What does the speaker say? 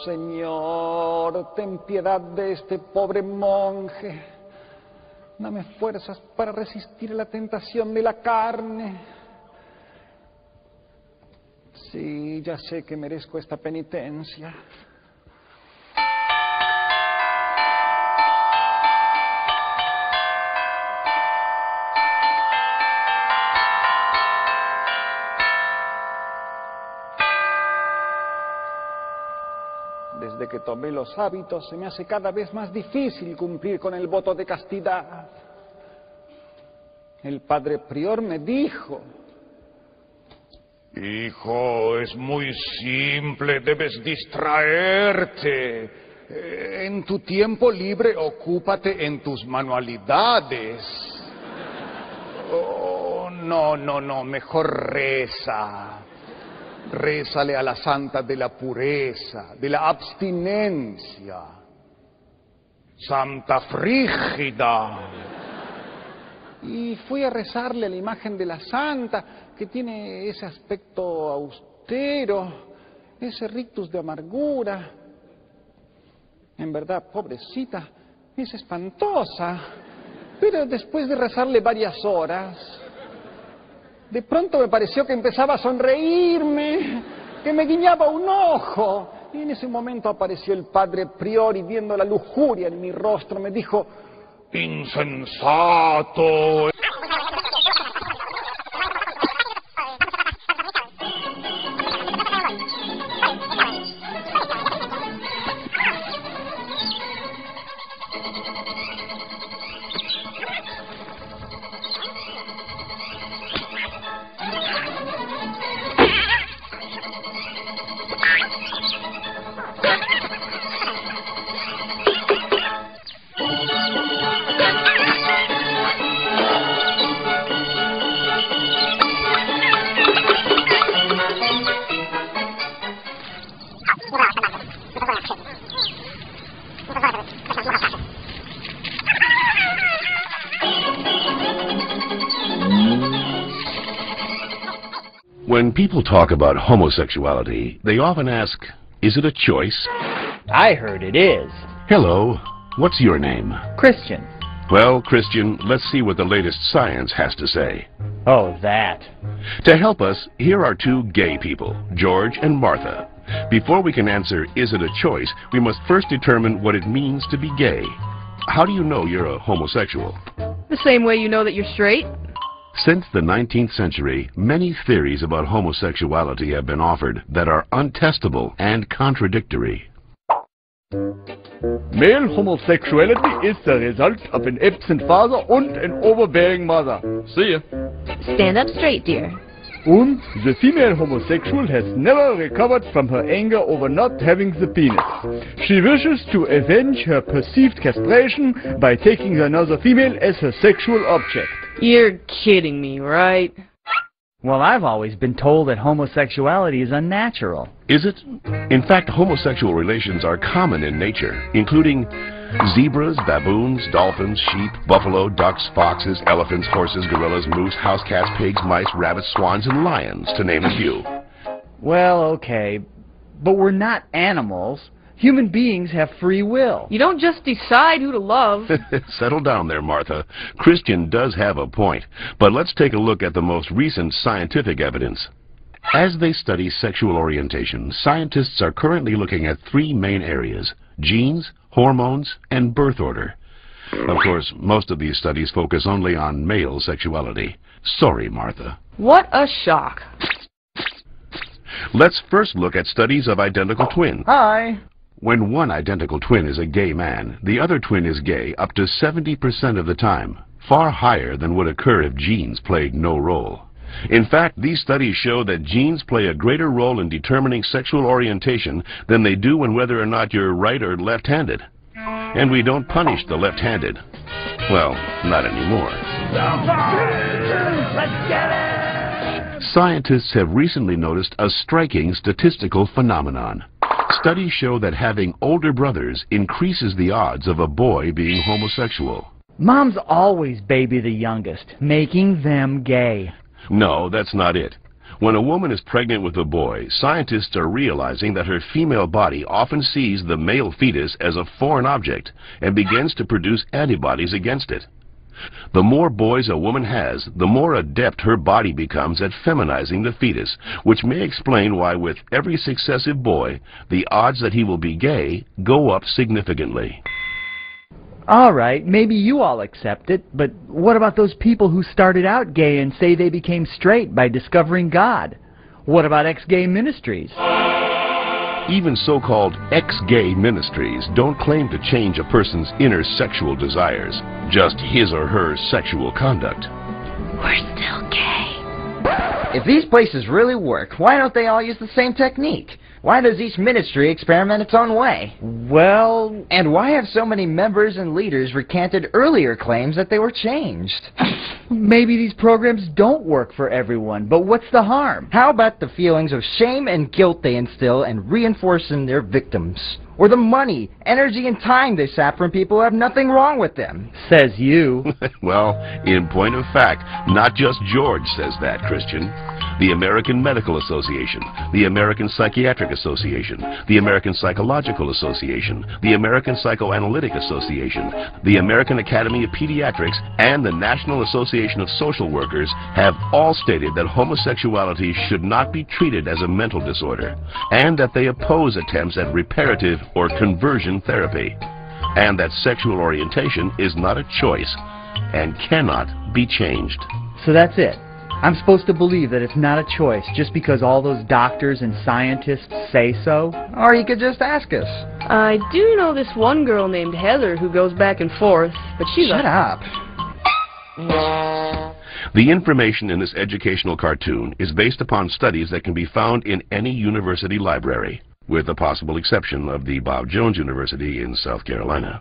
Señor, ten piedad de este pobre monje. Dame fuerzas para resistir la tentación de la carne. Sí, ya sé que merezco esta penitencia. Desde que tomé los hábitos se me hace cada vez más difícil cumplir con el voto de castidad. El padre prior me dijo: hijo, es muy simple, debes distraerte. En tu tiempo libre ocúpate en tus manualidades. Oh, no, mejor reza. Rézale a la santa de la pureza, de la abstinencia. Santa Frígida. Y fui a rezarle a la imagen de la santa, que tiene ese aspecto austero, ese rictus de amargura. En verdad, pobrecita, es espantosa. Pero después de rezarle varias horas, de pronto me pareció que empezaba a sonreírme, que me guiñaba un ojo. Y en ese momento apareció el padre prior y viendo la lujuria en mi rostro me dijo: insensato. When people talk about homosexuality, they often ask, is it a choice? I heard it is. Hello, what's your name? Christian. Well, Christian, let's see what the latest science has to say. Oh, that. To help us, here are two gay people, George and Martha. Before we can answer, is it a choice, we must first determine what it means to be gay. How do you know you're a homosexual? The same way you know that you're straight. Since the 19th century, many theories about homosexuality have been offered that are untestable and contradictory. Male homosexuality is the result of an absent father and an overbearing mother. See ya. Stand up straight, dear. And the female homosexual has never recovered from her anger over not having the penis. She wishes to avenge her perceived castration by taking another female as her sexual object. You're kidding me, right? Well, I've always been told that homosexuality is unnatural. Is it? In fact, homosexual relations are common in nature, including zebras, baboons, dolphins, sheep, buffalo, ducks, foxes, elephants, horses, gorillas, moose, house cats, pigs, mice, rabbits, swans, and lions, to name a few. Well, okay, but we're not animals. Human beings have free will. You don't just decide who to love. Settle down there, Martha. Christian does have a point, but let's take a look at the most recent scientific evidence. As they study sexual orientation, scientists are currently looking at three main areas: genes, hormones, and birth order. Of course, most of these studies focus only on male sexuality. Sorry, Martha. What a shock. Let's first look at studies of identical twins. Hi. When one identical twin is a gay man, the other twin is gay up to 70% of the time, far higher than would occur if genes played no role. In fact, these studies show that genes play a greater role in determining sexual orientation than they do in whether or not you're right or left-handed. And we don't punish the left-handed. Well, not anymore. Let's get it! Scientists have recently noticed a striking statistical phenomenon. Studies show that having older brothers increases the odds of a boy being homosexual. Moms always baby the youngest, making them gay. No, that's not it. When a woman is pregnant with a boy, scientists are realizing that her female body often sees the male fetus as a foreign object and begins to produce antibodies against it. The more boys a woman has, the more adept her body becomes at feminizing the fetus, which may explain why with every successive boy, the odds that he will be gay go up significantly. All right, maybe you all accept it, but what about those people who started out gay and say they became straight by discovering God? What about ex-gay ministries? Even so-called ex-gay ministries don't claim to change a person's inner sexual desires, just his or her sexual conduct. We're still gay. If these places really work, why don't they all use the same technique? Why does each ministry experiment its own way? Well, And why have so many members and leaders recanted earlier claims that they were changed? maybe these programs don't work for everyone, but what's the harm? How about the feelings of shame and guilt they instill and reinforce in their victims? Or the money, energy, and time they sap from people who have nothing wrong with them? Says you. Well, in point of fact, not just George says that, Christian. The American Medical Association, the American Psychiatric Association, the American Psychological Association, the American Psychoanalytic Association, the American Academy of Pediatrics, and the National Association of Social Workers have all stated that homosexuality should not be treated as a mental disorder, and that they oppose attempts at reparative or conversion therapy, and that sexual orientation is not a choice and cannot be changed. So that's it. I'm supposed to believe that it's not a choice just because all those doctors and scientists say so? Or you could just ask us. I do know this one girl named Heather who goes back and forth, but she's Shut up. The information in this educational cartoon is based upon studies that can be found in any university library, with the possible exception of the Bob Jones University in South Carolina.